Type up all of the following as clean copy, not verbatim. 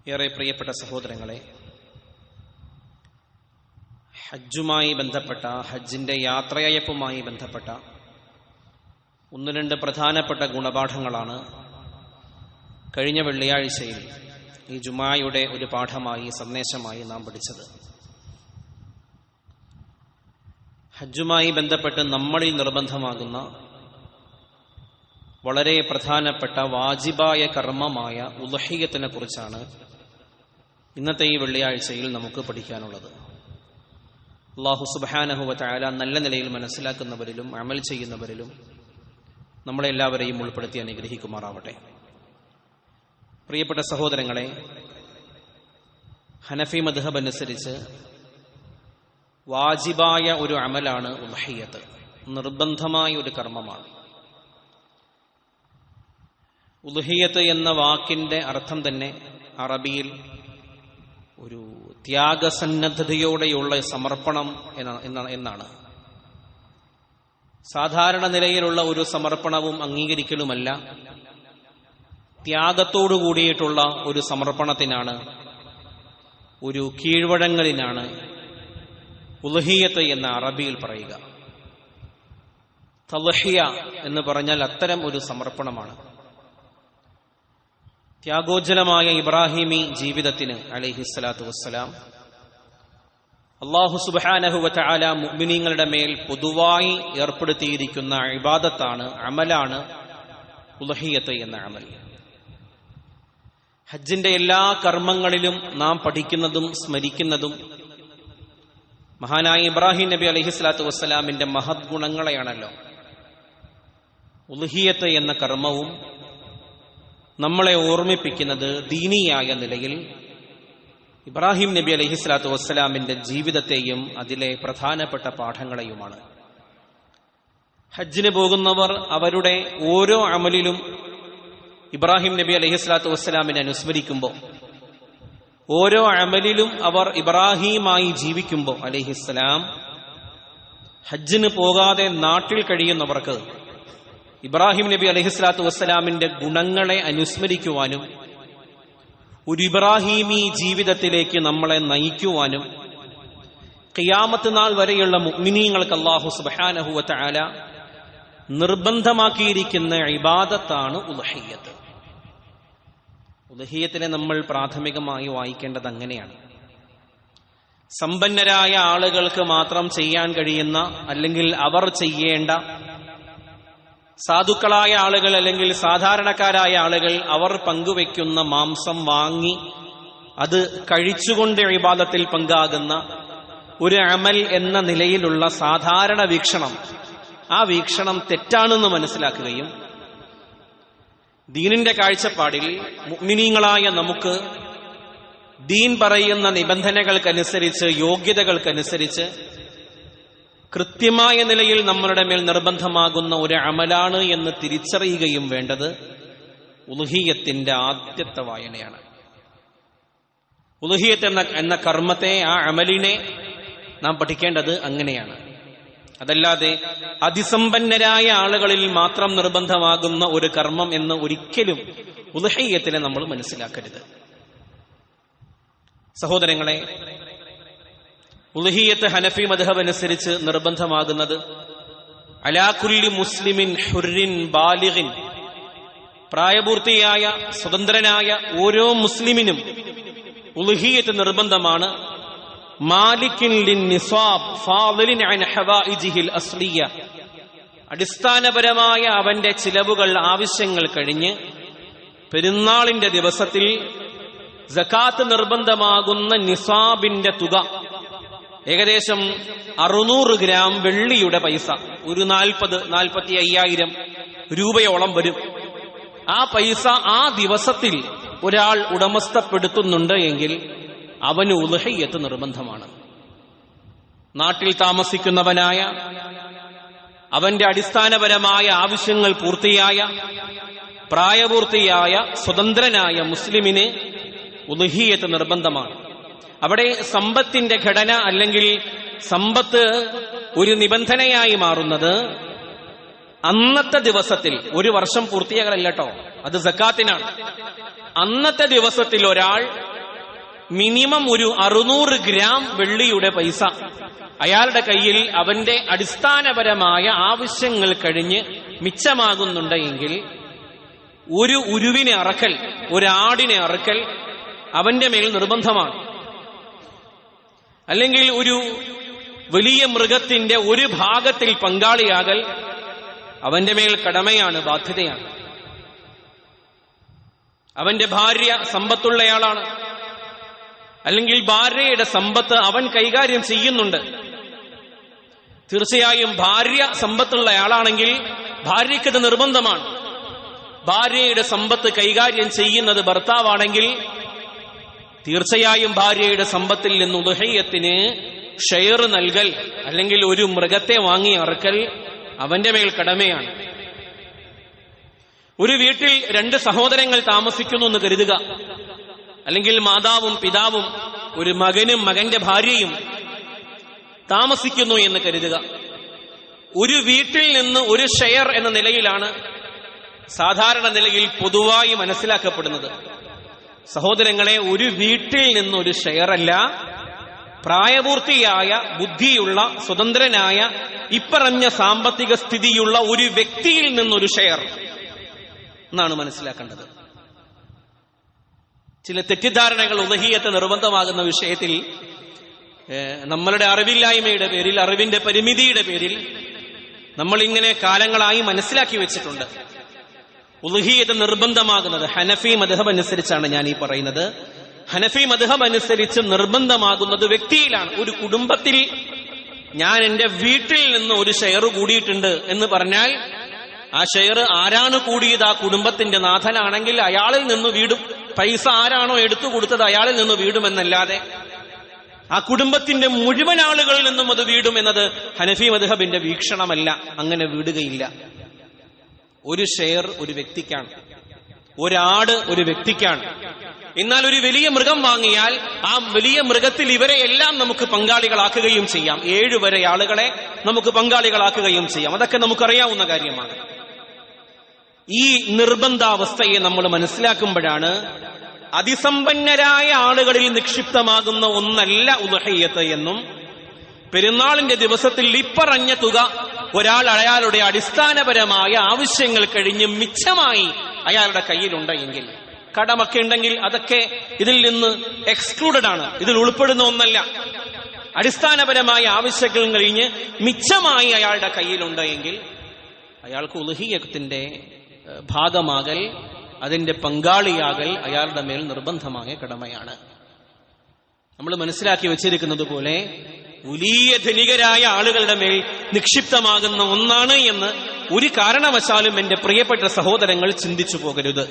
ഏറെ പ്രിയപ്പെട്ട സഹോദരങ്ങളെ, ഹജ്ജുമായി ബന്ധപ്പെട്ട, ഹജ്ജിന്റെ യാത്രയയപ്പുമായി ബന്ധപ്പെട്ട ഒന്ന് രണ്ട് പ്രധാനപ്പെട്ട ഗുണപാഠങ്ങളാണ് കഴിഞ്ഞ വെള്ളിയാഴ്ചയിൽ ഈ ജുമായുടെ ഒരു പാഠമായി, സന്ദേശമായി നാം പഠിച്ചത്. ഹജ്ജുമായി ബന്ധപ്പെട്ട് നമ്മളിൽ നിർബന്ധമാകുന്ന വളരെ പ്രധാനപ്പെട്ട വാജിബായ കർമ്മമായ ഉദ്ഹിയ്യത്തിനെ കുറിച്ചാണ് ഇന്നത്തെ ഈ വെള്ളിയാഴ്ചയിൽ നമുക്ക് പഠിക്കാനുള്ളത്. അല്ലാഹു സുബ്ഹാനഹു വ തആല നല്ല നിലയിൽ മനസ്സിലാക്കുന്നവരിലും അമൽ ചെയ്യുന്നവരിലും നമ്മളെല്ലാവരെയും ഉൾപ്പെടുത്തി അനുഗ്രഹിക്കുമാറാവട്ടെ. പ്രിയപ്പെട്ട സഹോദരങ്ങളെ, ഹനഫി മദ്ഹബ് അനുസരിച്ച് വാജിബായ ഒരു അമലാണ് ഉദ്ഹിയ്യത്ത്, നിർബന്ധമായ ഒരു കർമ്മമാണ്. ഉദ്ഹിയ്യത്ത് എന്ന വാക്കിന്റെ അർത്ഥം തന്നെ അറബിയിൽ ഒരു ത്യാഗസന്നദ്ധതയോടെയുള്ള സമർപ്പണം എന്നാണ്. സാധാരണ നിലയിലുള്ള ഒരു സമർപ്പണവും അംഗീകരിക്കലുമല്ല, ത്യാഗത്തോടു കൂടിയിട്ടുള്ള ഒരു സമർപ്പണത്തിനാണ്, ഒരു കീഴ്വഴങ്ങലിനാണ് ഉദ്ഹിയ്യത്ത് എന്ന അറബിയിൽ പറയുക. തദ്ഹിയ എന്ന് പറഞ്ഞാൽ അത്തരം ഒരു സമർപ്പണമാണ്. ത്യാഗോജ്ജലമായ ഇബ്രാഹിമി ജീവിതത്തിന് അലൈഹിസ്സലാത്തു വസ്സലാം അല്ലാഹു സുബ്ഹാനഹു വ തആല മുഅ്മിനീങ്ങളുടെ മേൽ പൊതുവായി ഏർപ്പെടുത്തിയിരിക്കുന്ന ഇബാദത്താണ്, അമലാണ് ഉദ്ഹിയ്യത്ത് എന്ന അമൽ. ഹജ്ജിന്റെ എല്ലാ കർമ്മങ്ങളിലും നാം പഠിക്കുന്നതും സ്മരിക്കുന്നതും മഹാനായ ഇബ്രാഹിം നബി അലൈഹിസ്സലാത്തു വസ്സലാമിന്റെ മഹത് ഗുണങ്ങളെയാണല്ലോ. ഉദ്ഹിയ്യത്ത് എന്ന കർമ്മവും നമ്മളെ ഓർമ്മിപ്പിക്കുന്നത് ദീനിയായ നിലയിൽ ഇബ്രാഹിം നബി അലൈഹിസ്സലാത്തു വസ്സലാമിന്റെ ജീവിതത്തെയും അതിലെ പ്രധാനപ്പെട്ട പാഠങ്ങളെയുമാണ്. ഹജ്ജിന് പോകുന്നവർ അവരുടെ ഓരോ അമലിലും ഇബ്രാഹിം നബി അലൈഹിസ്സലാത്തു വസ്സലാമിനെ അനുസ്മരിക്കുമ്പോൾ, ഓരോ അമലിലും അവർ ഇബ്രാഹിമായി ജീവിക്കുമ്പോൾ അലൈഹിസ്സലാം, ഹജ്ജിന് പോകാതെ നാട്ടിൽ കഴിയുന്നവർക്ക് ഇബ്രാഹിം നബി അലൈഹിസ്സലാത്തു വസ്സലാമിന്റെ ഗുണങ്ങളെ അനുസ്മരിക്കുവാനും ഒരു ഇബ്രാഹിമി ജീവിതത്തിലേക്ക് നമ്മളെ നയിക്കുവാനും ഖിയാമത്ത് നാൾ വരെയുള്ള മുഅ്മിനീങ്ങൾക്ക് അല്ലാഹു സുബ്ഹാനഹു വ തആല നിർബന്ധമാക്കിയിരിക്കുന്ന ഇബാദത്താണ് ഉദ്ഹിയ്യത്ത്. ഉദ്ഹിയ്യത്തിനെ നമ്മൾ പ്രാഥമികമായി വായിക്കേണ്ടത് അങ്ങനെയാണ്. സമ്പന്നരായ ആളുകൾക്ക് മാത്രം ചെയ്യാൻ കഴിയുന്ന, അല്ലെങ്കിൽ അവർ ചെയ്യേണ്ട, സാധുക്കളായ ആളുകൾ അല്ലെങ്കിൽ സാധാരണക്കാരായ ആളുകൾ അവർ പങ്കുവെക്കുന്ന മാംസം വാങ്ങി അത് കഴിച്ചുകൊണ്ട് ഇബാദത്തിൽ പങ്കാകുന്ന ഒരു അമൽ എന്ന നിലയിലുള്ള സാധാരണ വീക്ഷണം, ആ വീക്ഷണം തെറ്റാണെന്ന് മനസ്സിലാക്കുകയും ദീനിന്റെ കാഴ്ചപ്പാടിൽ മുഅ്മിനീങ്ങളായ നമുക്ക് ദീൻ പറയുന്ന നിബന്ധനകൾക്കനുസരിച്ച്, യോഗ്യതകൾക്കനുസരിച്ച് കൃത്യമായ നിലയിൽ നമ്മളുടെ മേൽ നിർബന്ധമാകുന്ന ഒരു അമലാണ് എന്ന് തിരിച്ചറിയുകയും വേണ്ടത് ഉദ്ഹിയ്യത്തിന്റെ ആദ്യത്തെ വായനയാണ്. ഉദ്ഹിയ്യത്ത് എന്ന കർമ്മത്തെ, ആ അമലിനെ നാം പഠിക്കേണ്ടത് അങ്ങനെയാണ്. അതല്ലാതെ അതിസമ്പന്നരായ ആളുകളിൽ മാത്രം നിർബന്ധമാകുന്ന ഒരു കർമ്മം എന്ന് ഒരിക്കലും ഉദ്ഹിയ്യത്തിനെ നമ്മൾ മനസ്സിലാക്കരുത്. സഹോദരങ്ങളെ, ഉദ്ഹിയ്യത്ത് ഹനഫി മദ്ഹബ് അനുസരിച്ച് നിർബന്ധമാകുന്നത് അലാ കുല്ലി മുസ്ലിമിൻ ഹുർരിൻ ബാലിഗിൻ, പ്രായപൂർത്തിയായ സ്വതന്ത്രനായ ഓരോ മുസ്ലിമിനും ഉദ്ഹിയ്യത്ത് നിർബന്ധമാണ്. മാലിക്കിൻ ലിന്നിസാബ് ഫാദിലിൻ അൻ ഹവായിജിഹിൽ അസ്ലിയ, അടിസ്ഥാനപരമായ അവന്റെ ചിലവുകൾ, ആവശ്യങ്ങൾ കഴിഞ്ഞ് പെരുന്നാളിന്റെ ദിവസത്തിൽ സകാത്ത് നിർബന്ധമാകുന്ന നിസാബിന്റെ തുക, ഏകദേശം 600 ഗ്രാം വെള്ളിയുടെ പൈസ, ഒരു 40,45,000 രൂപയോളം വരും. ആ പൈസ ആ ദിവസത്തിൽ ഒരാൾ ഉടമസ്ഥപ്പെടുത്തുന്നുണ്ട് എങ്കിൽ അവന് ഉദ്ഹിയ്യത്ത് നിർബന്ധമാണ്. നാട്ടിൽ താമസിക്കുന്നവനായ, അവന്റെ അടിസ്ഥാനപരമായ ആവശ്യങ്ങൾ പൂർത്തിയായ, പ്രായപൂർത്തിയായ സ്വതന്ത്രനായ മുസ്ലിമിന് ഉദ്ഹിയ്യത്ത് നിർബന്ധമാണ്. അവിടെ സമ്പത്തിന്റെ ഘടന അല്ലെങ്കിൽ സമ്പത്ത് ഒരു നിബന്ധനയായി മാറുന്നത് അന്നത്തെ ദിവസത്തിൽ, ഒരു വർഷം പൂർത്തിയാകലല്ല കേട്ടോ, അത് സക്കാത്തിനാണ്. അന്നത്തെ ദിവസത്തിൽ ഒരാൾ മിനിമം ഒരു 600 ഗ്രാം വെള്ളിയുടെ പൈസ അയാളുടെ കയ്യിൽ അവന്റെ അടിസ്ഥാനപരമായ ആവശ്യങ്ങൾ കഴിഞ്ഞ് മിച്ചമാകുന്നുണ്ട് എങ്കിൽ ഒരു ഉരുവിനെ അറക്കൽ, ഒരാടിനെ അറക്കൽ അവന്റെ മേൽ നിർബന്ധമാണ്. അല്ലെങ്കിൽ ഒരു വലിയ മൃഗത്തിന്റെ ഒരു ഭാഗത്തിൽ പങ്കാളിയാകൽ അവന്റെ മേൽ കടമയാണ്, ബാധ്യതയാണ്. അവന്റെ ഭാര്യ സമ്പത്തുള്ളയാളാണ്, അല്ലെങ്കിൽ ഭാര്യയുടെ സമ്പത്ത് അവൻ കൈകാര്യം ചെയ്യുന്നുണ്ട്. തീർച്ചയായും ഭാര്യ സമ്പത്തുള്ളയാളാണെങ്കിൽ ഭാര്യയ്ക്കത് നിർബന്ധമാണ്. ഭാര്യയുടെ സമ്പത്ത് കൈകാര്യം ചെയ്യുന്നത് ഭർത്താവാണെങ്കിൽ തീർച്ചയായും ഭാര്യയുടെ സമ്പത്തിൽ നിന്ന് ഉദ്ഹിയ്യത്തിന് ഷെയർ നൽകൽ, അല്ലെങ്കിൽ ഒരു മൃഗത്തെ വാങ്ങി അറുക്കൽ അവന്റെ മേൽ കടമയാണ്. ഒരു വീട്ടിൽ 2 സഹോദരങ്ങൾ താമസിക്കുന്നു എന്ന് കരുതുക, അല്ലെങ്കിൽ മാതാവും പിതാവും ഒരു മകനും മകന്റെ ഭാര്യയും താമസിക്കുന്നു എന്ന് കരുതുക. ഒരു വീട്ടിൽ നിന്ന് ഒരു ഷെയർ എന്ന നിലയിലാണ് സാധാരണ നിലയിൽ പൊതുവായി മനസ്സിലാക്കപ്പെടുന്നത്. സഹോദരങ്ങളെ, ഒരു വീട്ടിൽ നിന്ന് ഒരു ഷെയർ അല്ല, പ്രായപൂർത്തിയായ ബുദ്ധിയുള്ള സ്വതന്ത്രനായ ഇപ്പറഞ്ഞ സാമ്പത്തിക സ്ഥിതിയുള്ള ഒരു വ്യക്തിയിൽ നിന്നൊരു ഷെയർ എന്നാണ് മനസ്സിലാക്കേണ്ടത്. ചില തെറ്റിദ്ധാരണകൾ ഉദ്ഹിയ്യത്ത് നിർബന്ധമാകുന്ന വിഷയത്തിൽ നമ്മളുടെ അറിവില്ലായ്മയുടെ പേരിൽ, അറിവിന്റെ പരിമിതിയുടെ പേരിൽ നമ്മൾ ഇങ്ങനെ കാലങ്ങളായി മനസ്സിലാക്കി വെച്ചിട്ടുണ്ട്. ഉദ്ഹിയ്യത്ത് നിർബന്ധമാകുന്നത് ഹനഫി മദ്ഹബ് അനുസരിച്ചാണ് ഞാൻ ഈ പറയുന്നത്. ഹനഫി മദ്ഹബ് അനുസരിച്ച് നിർബന്ധമാകുന്നത് വ്യക്തിയിലാണ്. ഒരു കുടുംബത്തിൽ ഞാൻ എന്റെ വീട്ടിൽ നിന്ന് ഒരു ഷെയർ കൂടിയിട്ടുണ്ട് എന്ന് പറഞ്ഞാൽ ആ ഷെയർ ആരാണ് കൂടിയത്? ആ കുടുംബത്തിന്റെ നാഥനാണെങ്കിൽ അയാളിൽ നിന്ന് വീടും. പൈസ ആരാണോ എടുത്തു കൊടുത്തത് അയാളിൽ നിന്ന് വീടുമെന്നല്ലാതെ ആ കുടുംബത്തിന്റെ മുഴുവൻ ആളുകളിൽ നിന്നും അത് വീടും എന്നത് ഹനഫി മദ്ഹബിന്റെ വീക്ഷണമല്ല. അങ്ങനെ വീടുകയില്ല. ഒരു ഷെയർ ഒരു വ്യക്തിക്കാണ്, ഒരാട് ഒരു വ്യക്തിക്കാണ്. എന്നാൽ ഒരു വലിയ മൃഗം വാങ്ങിയാൽ ആ വലിയ മൃഗത്തിൽ ഇവരെ എല്ലാം നമുക്ക് പങ്കാളികളാക്കുകയും ചെയ്യാം. 7 വരെ ആളുകളെ നമുക്ക് പങ്കാളികളാക്കുകയും ചെയ്യാം. അതൊക്കെ നമുക്കറിയാവുന്ന കാര്യമാണ്. ഈ നിർബന്ധാവസ്ഥയെ നമ്മൾ മനസ്സിലാക്കുമ്പോഴാണ് അതിസമ്പന്നരായ ആളുകളിൽ നിക്ഷിപ്തമാകുന്ന ഒന്നല്ല ഉദ്ഹിയ്യത്ത് എന്നും, പെരുന്നാളിന്റെ ദിവസത്തിൽ ഇപ്പറഞ്ഞ തുക ഒരാൾ അയാളുടെ അടിസ്ഥാനപരമായ ആവശ്യങ്ങൾ കഴിഞ്ഞ് മിച്ചമായി അയാളുടെ കയ്യിലുണ്ട് എങ്കിൽ, കടമൊക്കെ ഉണ്ടെങ്കിൽ അതൊക്കെ ഇതിൽ നിന്ന് എക്സ്ക്ലൂഡഡ് ആണ്, ഇതിൽ ഉൾപ്പെടുന്ന ഒന്നല്ല. അടിസ്ഥാനപരമായ ആവശ്യങ്ങൾ കഴിഞ്ഞ് മിച്ചമായി അയാളുടെ കയ്യിലുണ്ട് എങ്കിൽ അയാൾക്ക് ഉദ്ഹിയ്യത്തിന്റെ ഭാഗമാകൽ, അതിന്റെ പങ്കാളിയാകൽ അയാളുടെ മേൽ നിർബന്ധമായ കടമയാണ്. നമ്മൾ മനസ്സിലാക്കി വെച്ചിരിക്കുന്നത് പോലെ വലിയ ധനികരായ ആളുകളുടെ മേൽ നിക്ഷിപ്തമാകുന്ന ഒന്നാണ് എന്ന് ഒരു കാരണവശാലും എന്റെ പ്രിയപ്പെട്ട സഹോദരങ്ങൾ ചിന്തിച്ചു പോകരുത്.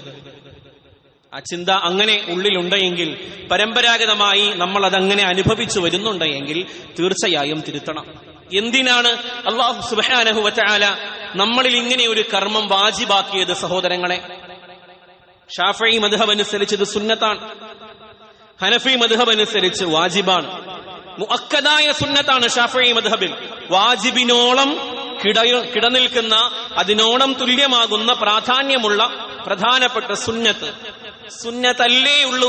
ആ ചിന്ത അങ്ങനെ ഉള്ളിലുണ്ടെങ്കിൽ, പരമ്പരാഗതമായി നമ്മൾ അതങ്ങനെ അനുഭവിച്ചു വരുന്നുണ്ടെങ്കിൽ തീർച്ചയായും തിരുത്തണം. എന്തിനാണ് അല്ലാഹു സുബ്ഹാനഹു വ തആല നമ്മളിൽ ഇങ്ങനെ ഒരു കർമ്മം വാജിബാക്കിയത്? സഹോദരങ്ങളെ, ഷാഫിഈ മദ്ഹബ് അനുസരിച്ച് ഇത് സുന്നത്താണ്, ഹനഫി മദ്ഹബ് അനുസരിച്ച് വാജിബാണ്. മുഅക്കദായ സുന്നത്താണ് ഷാഫിഈ മദ്ഹബിൽ. വാജിബിനോളം കിടനിൽക്കുന്ന, അതിനോളം തുല്യമാകുന്ന പ്രാധാന്യമുള്ള പ്രധാനപ്പെട്ട സുന്നത്ത് സുന്നത്തല്ലേ ഉള്ളൂ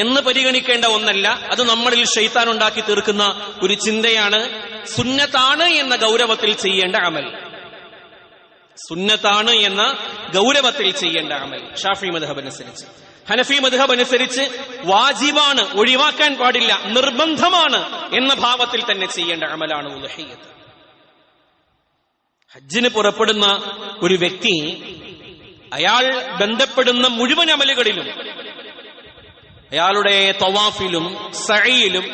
എന്ന് പരിഗണിക്കേണ്ട ഒന്നല്ല. അത് നമ്മളിൽ ശൈത്താൻ ഉണ്ടാക്കി തീർക്കുന്ന ഒരു ചിന്തയാണ്. സുന്നത്താണ് എന്ന ഗൗരവത്തിൽ ചെയ്യേണ്ട അമൽ, സുന്നത്താണ് എന്ന ഗൗരവത്തിൽ ചെയ്യേണ്ട അമൽ ഷാഫിഈ മദ്ഹബ് അനുസരിച്ച്. ഹനഫി മദ്ഹബ് അനുസരിച്ച് വാജിബാണ്, ഒഴിവാക്കാൻ പാടില്ല, നിർബന്ധമാണ് എന്ന ഭാവത്തിൽ തന്നെ ചെയ്യേണ്ട അമലാണ് ഉദ്ഹിയ്യത്ത്. ഹജ്ജിന് പുറപ്പെടുന്ന ഒരു വ്യക്തി അയാൾ ബന്ധപ്പെടുന്ന മുഴുവൻ അമലുകളിലും, അയാളുടെ തവാഫിലും സഈയിലും,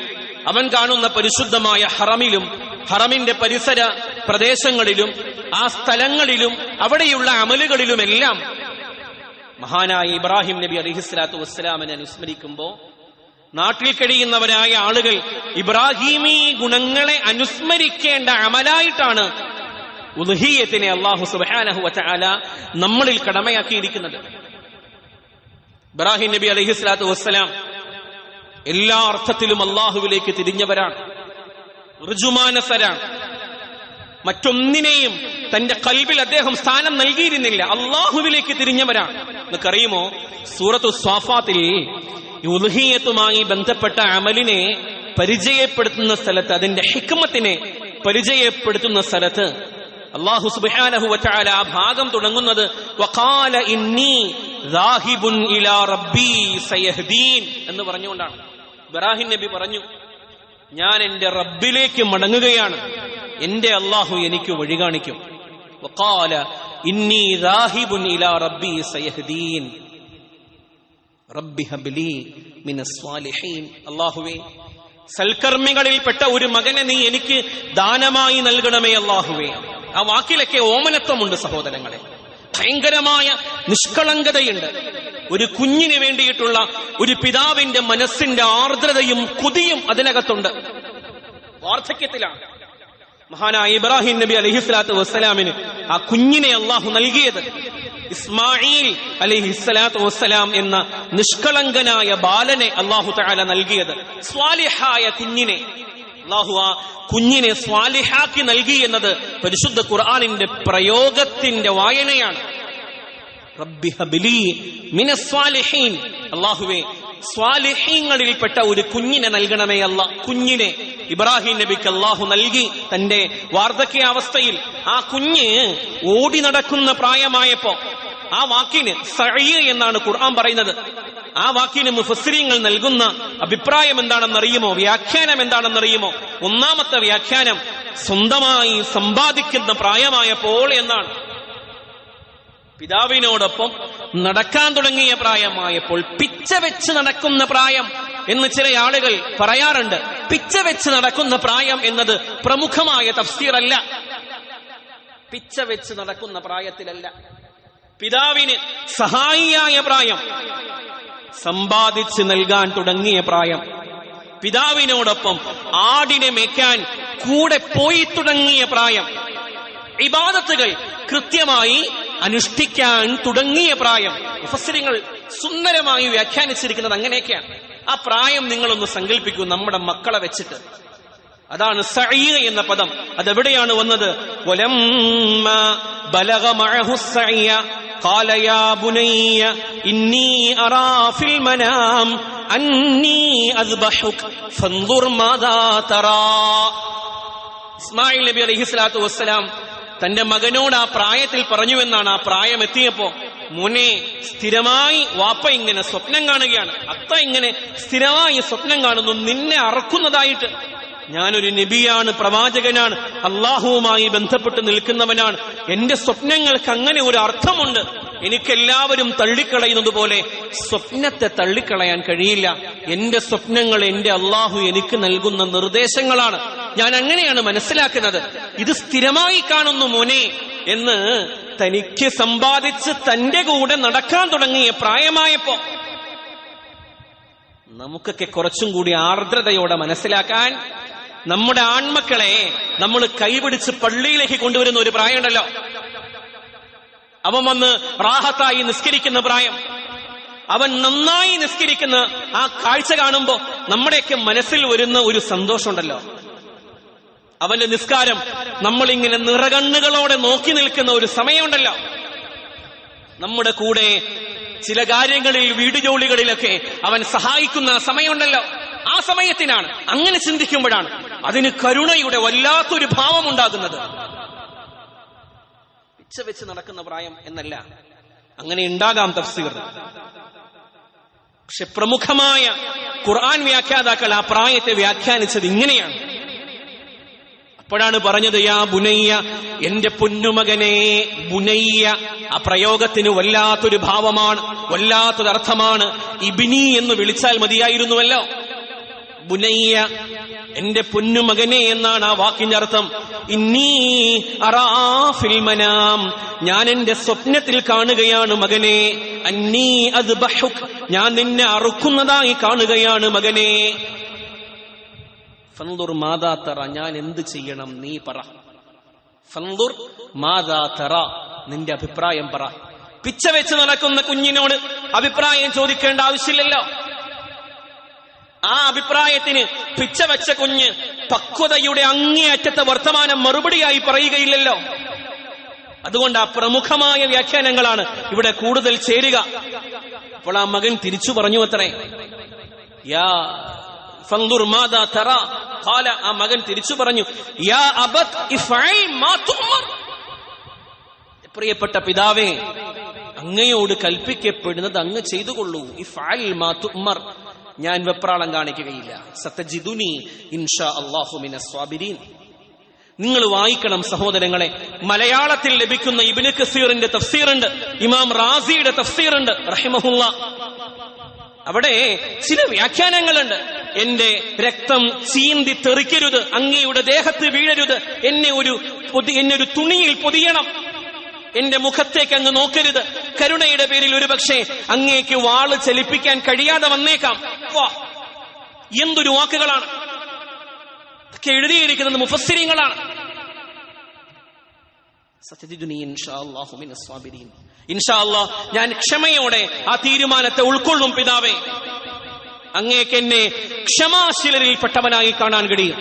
അവൻ കാണുന്ന പരിശുദ്ധമായ ഹറമിലും, ഹറമിന്റെ പരിസര പ്രദേശങ്ങളിലും, ആ സ്ഥലങ്ങളിലും, അവിടെയുള്ള അമലുകളിലുമെല്ലാം മഹാനായ ഇബ്രാഹിം നബി അലൈഹിസ്സലാത്തു വസ്സലാമിനെ അനുസ്മരിക്കുമ്പോൾ നാട്ടിൽ കഴിയുന്നവരായ ആളുകൾ ഇബ്രാഹീമി ഗുണങ്ങളെ അനുസ്മരിക്കേണ്ട അമലായിട്ടാണ് ഉദ്ഹിയ്യത്തിനെ അല്ലാഹു സുബ്ഹാനഹു വ തആല നമ്മളിൽ കടമയാക്കിയിരിക്കുന്നത്. ഇബ്രാഹിം നബി അലൈഹിസ്സലാത്തു വസ്സലാം എല്ലാ അർത്ഥത്തിലും അല്ലാഹുവിലേക്ക് തിരിഞ്ഞവരാണ്, ഋജുമാനസരാണ്. മറ്റൊന്നിനെയും തന്റെ ഖൽബിൽ അദ്ദേഹം സ്ഥാനം നൽകിയിരുന്നില്ല, അല്ലാഹുവിലേക്ക് തിരിഞ്ഞവരാണ്. നിങ്ങൾക്കറിയുമോ, സൂറത്തു സ്വാഫാത്തിൽ ഉൽഹിയത്തുമായി ബന്ധപ്പെട്ട അമലിനെ പരിചയപ്പെടുത്തുന്ന സ്ഥലത്ത്, അതിന്റെ ഹിക്മത്തിനെ പരിചയപ്പെടുത്തുന്ന സ്ഥലത്ത് അല്ലാഹു സുബ്ഹാനഹു വ തആല ആ ഭാഗം തുടങ്ങുന്നത് വഖാല ഇന്നി ദാഹിബുൻ ഇലാ റബ്ബി സയഹ്ദീൻ എന്ന് പറഞ്ഞുകൊണ്ടാണ്. ഇബ്രാഹിം നബി പറഞ്ഞു, ഞാൻ എന്റെ റബ്ബിലേക്ക് മടങ്ങുകയാണ്, എന്റെ അല്ലാഹു എനിക്ക് വഴി കാണിക്കും. വഖാല ഇന്നി ദാഹിബുൻ ഇലാ റബ്ബി സയഹ്ദീൻ റബ്ബി ഹബ്ലി മിനസ് സ്വാലിഹീൻ. അല്ലാഹുവേ, സൽക്കർമ്മികളിൽപ്പെട്ട ഒരു മകനെ നീ എനിക്ക് ദാനമായി നൽകണമേ അല്ലാഹുവേ. ആ വാക്കിലൊക്കെ ഓമനത്വമുണ്ട് സഹോദരങ്ങളെ, ഭയങ്കരമായ നിഷ്കളങ്കതയുണ്ട്. ഒരു കുഞ്ഞിന് വേണ്ടിയിട്ടുള്ള ഒരു പിതാവിന്റെ മനസ്സിന്റെ ആർദ്രതയും കുതിയും അതിനകത്തുണ്ട്. വാർദ്ധക്യത്തിലാണ് മഹാനായ ഇബ്രാഹിം നബി അലൈഹിസ്സലാത്തു വസ്സലാമിന് ആ കുഞ്ഞിനെ അള്ളാഹു നൽകിയത്. ഇസ്മായിൽ അലൈഹിസ്സലാത്തു വസ്സലാം എന്ന നിഷ്കളങ്കനായ ബാലനെ അള്ളാഹു തആല നൽകിയത്. സ്വാലിഹായ കുഞ്ഞിനെ അള്ളാഹു ആ കുഞ്ഞിനെ സ്വാലിഹാക്കി നൽകി എന്നത് പരിശുദ്ധ ഖുർആനിന്റെ പ്രയോഗത്തിന്റെ വായനയാണ്. റബ്ബി ഹബ്ലി മിനസ് സ്വാലിഹീൻ. അല്ലാഹുവേ, സ്വാലിഹീങ്ങളിൽപ്പെട്ട ഒരു കുഞ്ഞിനെ നൽകണമേ അല്ല. കുഞ്ഞിനെ ഇബ്രാഹിം നബിക്ക് അല്ലാഹു നൽകി തന്റെ വാർദ്ധക്യാവസ്ഥയിൽ. ആ കുഞ്ഞ് ഓടി നടക്കുന്ന പ്രായമായപ്പോ ആ വാക്കിന് സഅയ് എന്നാണ് ഖുർആൻ പറയുന്നത്. ആ വാക്കിന് മുഫസ്സിരീങ്ങൾ നൽകുന്ന അഭിപ്രായം എന്താണെന്നറിയുമോ? വ്യാഖ്യാനം എന്താണെന്നറിയുമോ? ഒന്നാമത്തെ വ്യാഖ്യാനം സ്വന്തമായി സമ്പാദിക്കുന്ന പ്രായമായപ്പോൾ എന്നാണ്. പിതാവിനോടൊപ്പം നടക്കാൻ തുടങ്ങിയ പ്രായമായപ്പോൾ, പിച്ച വെച്ച് നടക്കുന്ന പ്രായം എന്ന് ചില ആളുകൾ പറയാറുണ്ട്. പിച്ച വെച്ച് നടക്കുന്ന പ്രായം എന്നത് പ്രമുഖമായ തഫ്സീറല്ല. പിച്ച വെച്ച് നടക്കുന്ന പ്രായത്തിലല്ല, പിതാവിന് സഹായിയായ പ്രായം, സമ്പാദിച്ച് നൽകാൻ തുടങ്ങിയ പ്രായം, പിതാവിനോടൊപ്പം ആടിനെ മേയ്ക്കാൻ കൂടെ പോയി തുടങ്ങിയ പ്രായം, ഇബാദത്തുകൾ കൃത്യമായി അനുഷ്ഠിക്കാൻ തുടങ്ങിയ പ്രായം. മുഫസ്സിരിങ്ങൾ സുന്ദരമായി വ്യാഖ്യാനിച്ചിരിക്കുന്നത് അങ്ങനെയൊക്കെയാണ്. ആ പ്രായം നിങ്ങളൊന്ന് സങ്കല്പിക്കൂ നമ്മുടെ മക്കളെ വെച്ചിട്ട്. അതാണ് സഅയ് എന്ന പദം. അതെവിടെയാണ് വന്നത്? വലമ്മ ബലഗ മഅഹു സഅയ ഖാല യാ ബുനയ്യ ഇന്നി അറാ ഫിൽ മനാം അന്നി അസ്ബഹുക ഫൻദുർ മാദാ തറാ. ഇസ്മായിൽ നബി അലൈഹിസ്സലാത്തു വസ്സലാം തന്റെ മകനോട് ആ പ്രായത്തിൽ പറഞ്ഞുവെന്നാണ്. ആ പ്രായം എത്തിയപ്പോ, മോനെ, സ്ഥിരമായി വാപ്പ ഇങ്ങനെ സ്വപ്നം കാണുകയാണ്, അത്ത ഇങ്ങനെ സ്ഥിരമായി സ്വപ്നം കാണുന്നു നിന്നെ അറക്കുന്നതായിട്ട്. ഞാനൊരു നബിയാണ്, പ്രവാചകനാണ്, അള്ളാഹുവുമായി ബന്ധപ്പെട്ട് നിൽക്കുന്നവനാണ്. എന്റെ സ്വപ്നങ്ങൾക്ക് അങ്ങനെ ഒരു അർത്ഥമുണ്ട്. എനിക്കെല്ലാവരും തള്ളിക്കളയുന്നത് പോലെ സ്വപ്നത്തെ തള്ളിക്കളയാൻ കഴിയില്ല. എന്റെ സ്വപ്നങ്ങൾ എന്റെ അള്ളാഹു എനിക്ക് നൽകുന്ന നിർദ്ദേശങ്ങളാണ്. ഞാൻ അങ്ങനെയാണ് മനസ്സിലാക്കുന്നത്. ഇത് സ്ഥിരമായി കാണുന്നു മോനെ എന്ന് തനിക്ക് സമ്പാദിച്ച് തന്റെ കൂടെ നടക്കാൻ തുടങ്ങിയ പ്രായമായപ്പോ, നമുക്കൊക്കെ കുറച്ചും കൂടി ആർദ്രതയോടെ മനസ്സിലാക്കാൻ, നമ്മുടെ ആൺമക്കളെ നമ്മൾ കൈപിടിച്ച് പള്ളിയിലേക്ക് കൊണ്ടുവരുന്ന ഒരു പ്രായമുണ്ടല്ലോ. അവൻ വന്ന് റാഹത്തായി നിസ്കരിക്കുന്ന പ്രായം, അവൻ നന്നായി നിസ്കരിക്കുന്ന ആ കാഴ്ച കാണുമ്പോ നമ്മുടെയൊക്കെ മനസ്സിൽ വരുന്ന ഒരു സന്തോഷമുണ്ടല്ലോ. അവന്റെ നിസ്കാരം നമ്മളിങ്ങനെ നിറകണ്ണുകളോടെ നോക്കി നിൽക്കുന്ന ഒരു സമയമുണ്ടല്ലോ. നമ്മുടെ കൂടെ ചില കാര്യങ്ങളിൽ, വീട് ജോലികളിലൊക്കെ അവൻ സഹായിക്കുന്ന സമയമുണ്ടല്ലോ. ആ സമയത്തിനാണ്, അങ്ങനെ ചിന്തിക്കുമ്പോഴാണ് അതിന് കരുണയുടെ വല്ലാത്തൊരു ഭാവം ഉണ്ടാകുന്നത്. പിച്ച വെച്ച് നടക്കുന്ന പ്രായം എന്നല്ല, അങ്ങനെ ഉണ്ടാകാം തഫ്സീർ. പക്ഷെ പ്രമുഖമായ ഖുർആൻ വ്യാഖ്യാതാക്കൾ ആ പ്രായത്തെ വ്യാഖ്യാനിച്ചത് ഇങ്ങനെയാണ്. അപ്പോഴാണ് പറഞ്ഞത് യാ ബുനയ്യ, എന്റെ പൊന്നുമകനെ. ബുനയ്യ ആ പ്രയോഗത്തിന് വല്ലാത്തൊരു ഭാവമാണ്, വല്ലാത്തൊരർത്ഥമാണ്. ഇബ്നി എന്ന് വിളിച്ചാൽ മതിയായിരുന്നുവല്ലോ. ബുനയ്യ, എന്റെ പൊന്നുമകനെ എന്നാണ് ആ വാക്കിന്റെ അർത്ഥം. ഇന്നി അറാ ഫിൽ മനാം, ഞാൻ എന്റെ സ്വപ്നത്തിൽ കാണുകയാണ് മകനെ. അന്നീ അസ്ബഹുക, ഞാൻ നിന്നെ അറുക്കുന്നതായി കാണുകയാണ് മകനെ. ഫൻദുർ മാദാ തറ, ഞാൻ എന്ത് ചെയ്യണം നീ പറ. ഫൻദുർ മാദാ തറ, നിന്റെ അഭിപ്രായം പറ. പിച്ച വെച്ച് നടക്കുന്ന കുഞ്ഞിനോട് അഭിപ്രായം ചോദിക്കേണ്ട ആവശ്യമില്ലല്ലോ. ആ അഭിപ്രായത്തിന് പിച്ച വെച്ച കുഞ്ഞ് പക്വതയുടെ അങ്ങേയറ്റത്തെ വർത്തമാനം മറുപടിയായി പറയുകയില്ലല്ലോ. അതുകൊണ്ട് ആ പ്രമുഖമായ വ്യാഖ്യാനങ്ങളാണ് ഇവിടെ കൂടുതൽ ചേരുക. അപ്പോൾ ആ മകൻ തിരിച്ചു പറഞ്ഞു അത്രേ, യാ ഫൻദുർ മാദാ തറാ ഖാല, ആ മകൻ തിരിച്ചു പറഞ്ഞു, യാ അബത് ഇഫ്അൽ മാ തുഅ്മർ, പ്രിയപ്പെട്ട പിതാവേ, അങ്ങയോട് കൽപ്പിക്കപ്പെടുന്നത് അങ്ങ് ചെയ്തുകൊള്ളൂ. ഇഫ്അൽ മാ തുഅ്മർ, ഞാൻ വെപ്രാളം കാണിക്കുകയില്ല. സതജിദുനി ഇൻഷാ അല്ലാഹു മിനസ് സ്വാബിരീൻ. നിങ്ങൾ വായിക്കണം സഹോദരങ്ങളെ, മലയാളത്തിൽ ലഭിക്കുന്ന ഇബ്നു കസീറിന്റെ തഫ്സീറുണ്ട്, ഇമാം റാസിയുടെ തഫ്സീറുണ്ട് റഹിമഹുല്ലാ. അവിടെ ചില വ്യാഖ്യാനങ്ങളുണ്ട്. എന്റെ രക്തം ചീന്തി തെറിക്കരുത്, അങ്ങയുടെ ദേഹത്ത് വീഴരുത്, എന്നെ ഒരു തുണിയിൽ പൊതിയണം, എന്റെ മുഖത്തേക്ക് അങ്ങ് നോക്കരുത്, കരുണയുടെ പേരിൽ ഒരുപക്ഷെ അങ്ങേക്ക് വാള് ചലിപ്പിക്കാൻ കഴിയാതെ വന്നേക്കാം. വാ, എന്തൊരു വാക്കുകളാണ് ഒക്കെ എഴുതിയിരിക്കുന്നത്, മുഫസ്സിരീങ്ങളാണ്. സതജിദുനി ഇൻഷാ അല്ലാഹു മിനസ് സ്വാബിരീൻ. ഇൻഷാ അല്ലാഹ്, ഞാൻ ക്ഷമയോടെ ആ തീരുമാനത്തെ ഉൾക്കൊള്ളും പിതാവേ, അങ്ങേക്ക് എന്നെ ക്ഷമാശീലരിൽ പെട്ടവനായി കാണാൻ കഴിയും.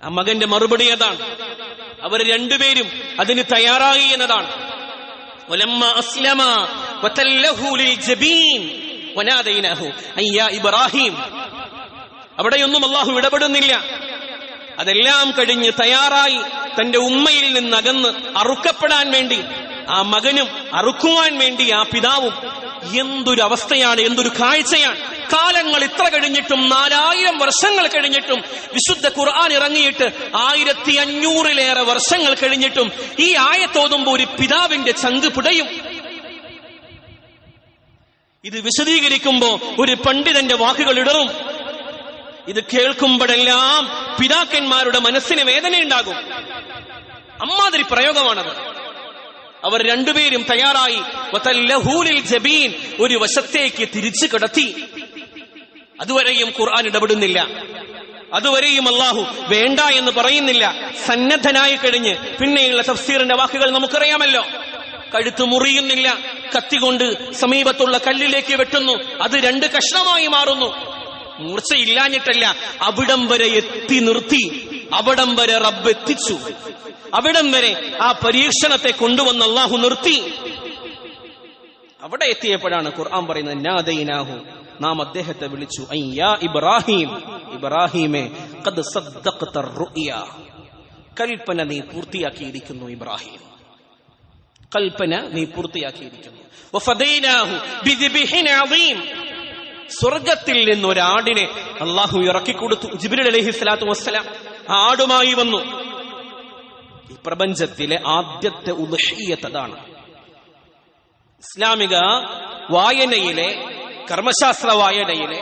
ആ മകന്റെ മറുപടി അതാണ്. അവർ രണ്ടുപേരും അതിന് തയ്യാറായി എന്നതാണ്. വലമ്മ അസ്ലമ വതല്ലഹു ലിൽജബീൻ വനാദൈനാഹു അയ്യാ ഇബ്രാഹിം. അവിടെയൊന്നും അല്ലാഹു ഇടപെടുന്നില്ല. അതെല്ലാം കഴിഞ്ഞ് തയ്യാറായി തന്റെ ഉമ്മയിൽ നിന്ന് അകന്ന് അറുക്കപ്പെടാൻ വേണ്ടി ആ മകനും അറുക്കുവാൻ വേണ്ടി ആ പിതാവും. എന്തൊരു അവസ്ഥയാണ്, എന്തൊരു കാഴ്ചയാണ്. കാലങ്ങൾ ഇത്ര കഴിഞ്ഞിട്ടും, 4000 വർഷങ്ങൾ കഴിഞ്ഞിട്ടും, വിശുദ്ധ ഖുർആൻ ഇറങ്ങിയിട്ട് 1500-ലേറെ വർഷങ്ങൾ കഴിഞ്ഞിട്ടും ഈ ആയത്തോതുമ്പോ ഒരു പിതാവിന്റെ ചങ്ക് പിടയും. ഇത് വിശദീകരിക്കുമ്പോ ഒരു പണ്ഡിതന്റെ വാക്കുകൾ ഇടറും. ഇത് കേൾക്കുമ്പോഴെല്ലാം പിതാക്കന്മാരുടെ മനസ്സിന് വേദനയുണ്ടാകും. അമ്മാതിരി പ്രയോഗമാണത്. അവർ രണ്ടുപേരും തയ്യാറായി വതല്ലഹു ലിൽജബീൻ, ഒരു വശത്തേക്ക് തിരിച്ചു കിടത്തി. അതുവരെയും ഖുർആൻ ഇടപെടുന്നില്ല, അതുവരെയും അല്ലാഹു വേണ്ട എന്ന് പറയുന്നില്ല. സന്നദ്ധനായി കഴിഞ്ഞ് പിന്നെയുള്ള തഫ്സീറിന്റെ വാക്കുകൾ നമുക്കറിയാമല്ലോ. കഴുത്ത് മുറിയുന്നില്ല, കത്തികൊണ്ട് സമീപത്തുള്ള കല്ലിലേക്ക് വെട്ടുന്നു, അത് 2 കഷ്ണമായി മാറുന്നു. മൂർച്ചയില്ലാഞ്ഞിട്ടല്ല, അവിടം വരെ എത്തി നിർത്തി, അവിടം വരെ റബ്ബ് എത്തിച്ചു, അവിടം വരെ ആ പരീക്ഷണത്തെ കൊണ്ടുവന്ന് അല്ലാഹു നിർത്തി. അവിടെ എത്തിയപ്പോഴാണ് ഖുർആൻ പറയുന്നത്, നാദൈനാഹു, നാം അദ്ദേഹത്തെ വിളിച്ചു, അയ്യാ ഇബ്രാഹിം, ഇബ്രാഹിമേ, ഖദ് സദ്ദഖത റുഅ്യ, കൽപ്പന നീ പൂർത്തിയാക്കിയിരിക്കുന്നു ഇബ്രാഹിം, കൽപ്പന നീ പൂർത്തിയാക്കിയിരിക്കുന്നു. വഫദൈനാഹു ബിദിബ്ഹിൻ അദീം, സ്വർഗത്തിൽ നിന്ന് ഒരാടിനെ അല്ലാഹു ഇറക്കിക്കൊടുത്തു. ജിബ്രീൽ അലൈഹിസ്സലാത്തു വസ്സലാം ആടുമായി വന്നു. ഈ പ്രപഞ്ചത്തിലെ ആദ്യത്തെ ഉദ്ഹിയ്യത്ത് അതാണ്. ഇസ്ലാമിക വായനയിലെ, കർമ്മശാസ്ത്ര വായനയിലെ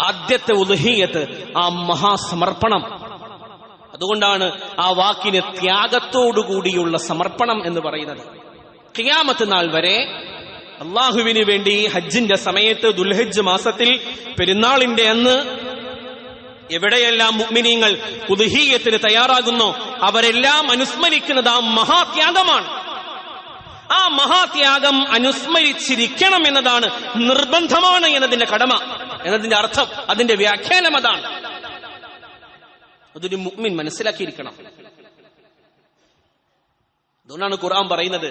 ആദ്യത്തെ ഉദ്ഹിയ്യത്ത് ആ മഹാസമർപ്പണം. അതുകൊണ്ടാണ് ആ വാക്കിന് ത്യാഗത്തോടുകൂടിയുള്ള സമർപ്പണം എന്ന് പറയുന്നത്. ഖിയാമത്ത് നാൾ വരെ അള്ളാഹുവിന് വേണ്ടി ഹജ്ജിന്റെ സമയത്ത് ദുൽഹജ്ജ് മാസത്തിൽ പെരുന്നാളിന്റെ അന്ന് എവിടെയെല്ലാം മുഅ്മിനീങ്ങൾ ഉദ്ഹിയ്യത്തിന് തയ്യാറാകുന്നോ അവരെല്ലാം അനുസ്മരിക്കുന്നത് ആ മഹാത്യാഗമാണ്. ആ മഹാത്യാഗം അനുസ്മരിച്ചിരിക്കണം എന്നതാണ്, നിർബന്ധമാണ് എന്നതിന്റെ കടമ, എന്നതിന്റെ അർത്ഥം, അതിന്റെ വ്യാഖ്യാനം അതാണ്. അതൊരു മുഅ്മിൻ മനസ്സിലാക്കിയിരിക്കണം. അതുകൊണ്ടാണ് ഖുർആൻ പറയുന്നത്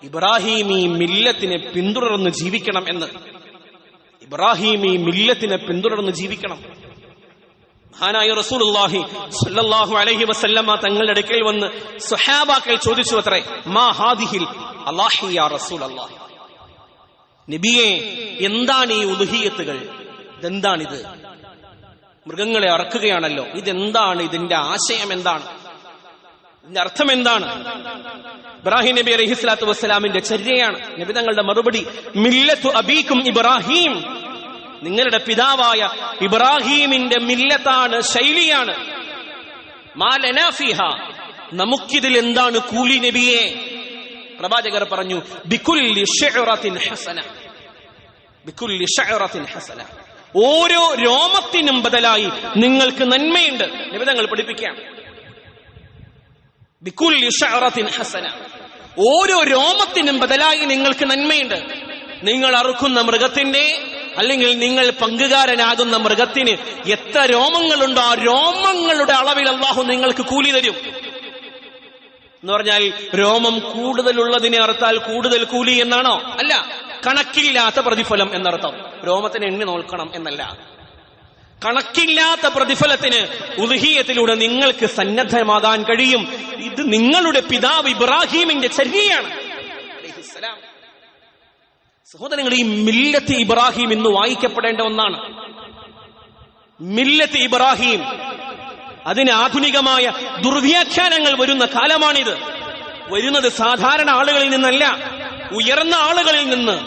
ഇബ്രാഹിമി മില്ലത്തിനെ പിന്തുടർന്ന് ജീവിക്കണം എന്ന്. ഇബ്രാഹിമി മില്ലത്തിനെ പിന്തുടർന്ന് ജീവിക്കണം. മഹാനായ റസൂലുള്ളാഹി സ്വല്ലല്ലാഹു അലൈഹി വസല്ലമ തങ്ങളുടെ അടുക്കൽ വന്ന് സ്വഹാബാക്കൾ ചോദിച്ചു അത്രേ, മാ ഹാദിഹിൽ അല്ലാഹി യാ റസൂലല്ലാഹ്, നബിയേ, എന്താണ് ഈ ഉദ്ഹിയ്യത്തുകൾ? ഇതെന്താണിത്? മൃഗങ്ങളെ അറക്കുകയാണല്ലോ, ഇതെന്താണ്? ഇതിന്റെ ആശയം എന്താണ്? ഇതിന്റെ അർത്ഥം എന്താണ്? ഇബ്രാഹിം നബി അലൈഹിസ്സലാത്തു വസ്സലാമിന്റെ ചര്യയാണ്. നബി തങ്ങളുടെ മറുപടി, മില്ലത്തു അബീക്കും ഇബ്രാഹിം, നിങ്ങളുടെ പിതാവായ ഇബ്രാഹീമിന്റെ മില്ലത്താണ്, ശൈലിയാണ്. മാ ലനാ ഫീഹാ, നമുക്കിതിൽ എന്താണ് കൂലി നബിയെ? പ്രവാചകർ പറഞ്ഞു, ബികുല്ലി ശഅറത്തിൻ ഹസന, ബികുല്ലി ശഅറത്തിൻ ഹസന, ഓരോ രോമത്തിനും ബദലായി നിങ്ങൾക്ക് നന്മയുണ്ട്. നബി തങ്ങൾ പഠിപ്പിക്കാം, ബികുല്ലി ശഅറത്തിൻ ഹസന, ഓരോ രോമത്തിനും ബദലായി നിങ്ങൾക്ക് നന്മയുണ്ട്. നിങ്ങൾ അറുക്കുന്ന മൃഗത്തിന്റെ, അല്ലെങ്കിൽ നിങ്ങൾ പങ്കുകാരനാകുന്ന മൃഗത്തിന് എത്ര രോമങ്ങളുണ്ടോ ആ രോമങ്ങളുടെ അളവിൽ അല്ലാഹു നിങ്ങൾക്ക് കൂലി തരും എന്ന് പറഞ്ഞാൽ രോമം കൂടുതലുള്ളതിനെ അറുത്താൽ കൂടുതൽ കൂലി എന്നാണോ? അല്ല, കണക്കില്ലാത്ത പ്രതിഫലം എന്നർത്ഥം. രോമത്തിന് എണ്ണി നോക്കണം എന്നല്ല. കണക്കില്ലാത്ത പ്രതിഫലത്തിന് ഉദ്ഹിയത്തിലൂടെ നിങ്ങൾക്ക് സന്നദ്ധമാകാൻ കഴിയും. ഇത് നിങ്ങളുടെ പിതാവ് ഇബ്രാഹീമിന്റെ ചര്യയാണ്. സഹോദരങ്ങൾ, ഈ മില്ലത്ത് ഇബ്രാഹിം ഇന്ന് വായിക്കപ്പെടേണ്ട ഒന്നാണ്. മില്ലത്ത് ഇബ്രാഹിം, അതിന് ആധുനികമായ ദുർവ്യാഖ്യാനങ്ങൾ വരുന്ന കാലമാണിത്. വരുന്നത് സാധാരണ ആളുകളിൽ നിന്നല്ല, ഉയർന്ന ആളുകളിൽ നിന്ന്,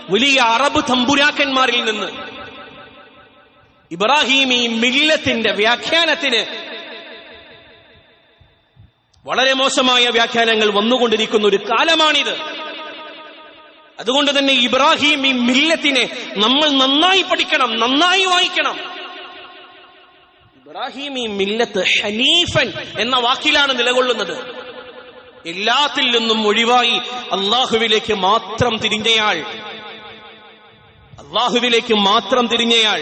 വലിയ അറബ് തമ്പുരാക്കന്മാരിൽ നിന്ന്. ഇബ്രാഹിം ഈ മില്ലത്തിന്റെ വ്യാഖ്യാനത്തിന് വളരെ മോശമായ വ്യാഖ്യാനങ്ങൾ വന്നുകൊണ്ടിരിക്കുന്ന ഒരു കാലമാണിത്. അതുകൊണ്ട് തന്നെ ഇബ്രാഹിം ഈ മില്ലത്തിനെ നമ്മൾ നന്നായി പഠിക്കണം, നന്നായി വായിക്കണം. ഇബ്രാഹിം ഈ മില്ലത്ത് ഹനീഫൻ എന്ന വാക്കിലാണ് നിലകൊള്ളുന്നത്. എല്ലാത്തിൽ നിന്നും ഒഴിവായി അള്ളാഹുവിലേക്ക് മാത്രം തിരിഞ്ഞയാൾ, അള്ളാഹുവിലേക്ക് മാത്രം തിരിഞ്ഞയാൾ.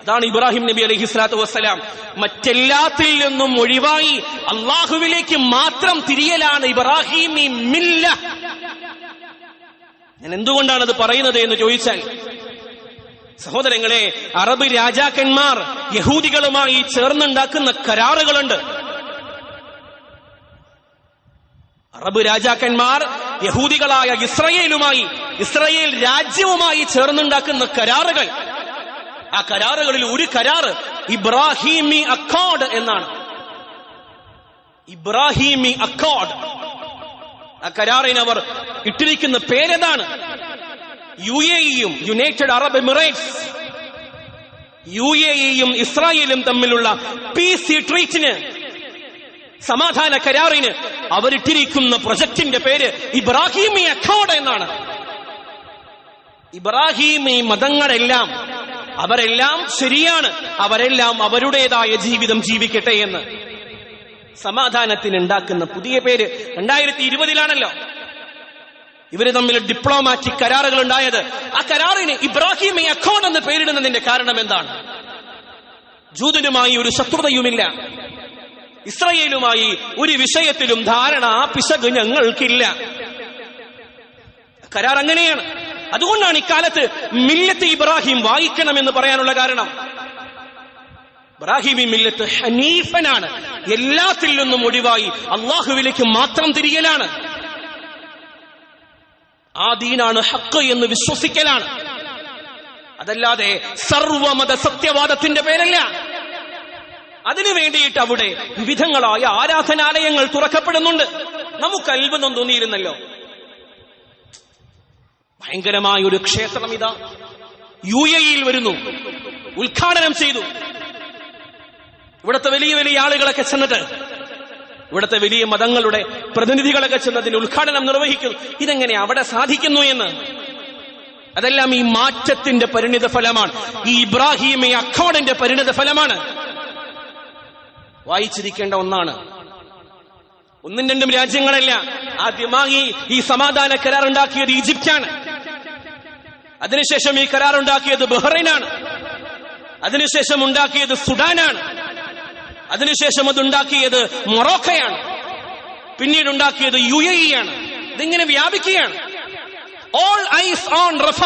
അതാണ് ഇബ്രാഹിം നബി അലൈഹി സ്വലാത്തു വസ്സലാം. മറ്റെല്ലാത്തിൽ നിന്നും ഒഴിവായി അള്ളാഹുവിലേക്ക് മാത്രം തിരിയലാണ് ഇബ്രാഹിം ഈ മില്ല. ഞാൻ എന്തുകൊണ്ടാണ് അത് പറയുന്നത് എന്ന് ചോദിച്ചാൽ, സഹോദരങ്ങളെ, അറബ് രാജാക്കന്മാർ യഹൂദികളുമായി ചേർന്നുണ്ടാക്കുന്ന കരാറുകളുണ്ട്. അറബ് രാജാക്കന്മാർ യഹൂദികളായ ഇസ്രയേൽ രാജ്യവുമായി ചേർന്നുണ്ടാക്കുന്ന കരാറുകൾ. ആ കരാറുകളിൽ ഒരു കരാറ് ഇബ്രാഹിമി അക്കോർഡ് എന്നാണ്. ഇബ്രാഹിമി അക്കോർഡ്. ആ കരാറിന് അവർ ഇട്ടിരിക്കുന്ന പേരെന്താണ്? UAE-യും യുണൈറ്റഡ് അറബ് എമിറേറ്റ്സ്, UAE-യും ഇസ്രായേലും തമ്മിലുള്ള പീസ് ട്രീറ്റിന്, സമാധാന കരാറിന് അവരിട്ടിരിക്കുന്ന പ്രൊജക്ടിന്റെ പേര് ഇബ്രാഹിമി അക്കോർഡ് എന്നാണ്. ഇബ്രാഹിമി മതങ്ങളെല്ലാം, അവരെല്ലാം ശരിയാണ്, അവരെല്ലാം അവരുടേതായ ജീവിതം ജീവിക്കട്ടെ എന്ന്. സമാധാനത്തിന് ഉണ്ടാക്കുന്ന പുതിയ പേര് 2020-ലാണല്ലോ ഇവര് തമ്മിൽ ഡിപ്ലോമാറ്റിക് കരാറുകൾ ഉണ്ടായത്. ആ കരാറിന് ഇബ്രാഹിമി അക്കോർഡ് എന്ന് പേരിടുന്നതിന്റെ കാരണം എന്താണ്? ജൂതനുമായി ഒരു ശത്രുതയുമില്ല, ഇസ്രയേലുമായി ഒരു വിഷയത്തിലും ധാരണ പിശക് ഞങ്ങൾക്കില്ല. കരാർ അങ്ങനെയാണ്. അതുകൊണ്ടാണ് ഇക്കാലത്ത് മില്ലത്ത് ഇബ്രാഹിം വായിക്കണമെന്ന് പറയാനുള്ള കാരണം. ഇബ്രാഹിമി മില്ലത്ത് ഹനീഫനാണ്, എല്ലാത്തിൽ നിന്നും ഒഴിവായി അള്ളാഹുവിലേക്ക് മാത്രം തിരിയലാണ്. ആ ദീനാണ് ഹക്ക് എന്ന് വിശ്വസിക്കലാണ്. അതല്ലാതെ സർവമത സത്യവാദത്തിന്റെ പേരല്ല. അതിനു വേണ്ടിയിട്ട് അവിടെ വിവിധങ്ങളായ ആരാധനാലയങ്ങൾ തുറക്കപ്പെടുന്നുണ്ട്. നമുക്ക് അത്ഭുതം തോന്നിയിരുന്നല്ലോ, ഭയങ്കരമായ ഒരു ക്ഷേത്രം ഇതാ UAE-യിൽ വരുന്നു, ഉദ്ഘാടനം ചെയ്തു. ഇവിടുത്തെ വലിയ വലിയ ആളുകളൊക്കെ ചെന്നിട്ട്, ഇവിടുത്തെ വലിയ മതങ്ങളുടെ പ്രതിനിധികളൊക്കെ ചെന്നതിന് ഉദ്ഘാടനം നിർവഹിക്കുന്നു. ഇതെങ്ങനെ അവിടെ സാധിക്കുന്നു എന്ന്? അതെല്ലാം ഈ മാറ്റത്തിന്റെ പരിണിത ഫലമാണ്, ഈ ഇബ്രാഹിമി അക്കോർഡിന്റെ പരിണിത ഫലമാണ്. വായിച്ചിരിക്കേണ്ട ഒന്നാണ്. ഒന്നും രണ്ടും രാജ്യങ്ങളല്ല. ആദ്യമായി ഈ സമാധാന കരാർ ഉണ്ടാക്കിയത് ഈജിപ്റ്റാണ്. അതിനുശേഷം ഈ കരാർ ഉണ്ടാക്കിയത് ബഹ്റൈനാണ്. അതിനുശേഷം ഉണ്ടാക്കിയത് സുഡാനാണ്. അതിനുശേഷം അതുണ്ടാക്കിയത് മൊറോക്കോയാണ്. പിന്നീട് ഉണ്ടാക്കിയത് UAE ആണ്. ഇതിങ്ങനെ വ്യാപിക്കുകയാണ്. All eyes on Rafah.